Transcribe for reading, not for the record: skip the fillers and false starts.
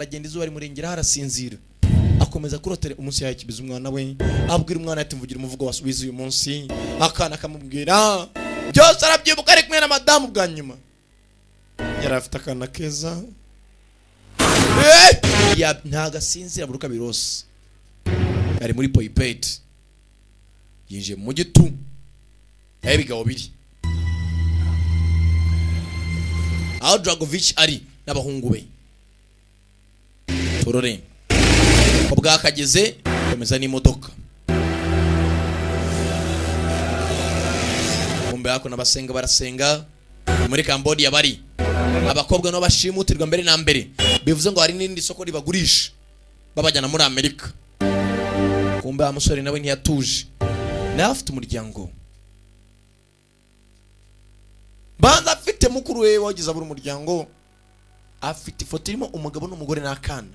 aragenda izuba rimurengera harasinzira akomeza kurotera umunsi yakibiza umwana we abwira umwana ati mvugira umuvugo wasubiza uyu munsi akana akamubwira byose arabyibuka ari kumwe na madamu bwa nyuma yari afite akana keza ntagasinzira buruka birose ari muri Poipet yinjiye mu gitu ebigabo biri aho Dragovic ari n'abahungu be torore ubwa kageze komeza n'imodoka umbe yako nabasenga barasenga muri Cambodia bari abakobwa no bashimutirwa mbere na mbere bivuze ngo hari n'indi soko ribagurisha babajyana muri Amerika kumbe amusore nawe ntiyatuje nafite umuryango banza afite mukuru we wagize abura umuryango afite ifoto irimo umugabo n'umugore n'akana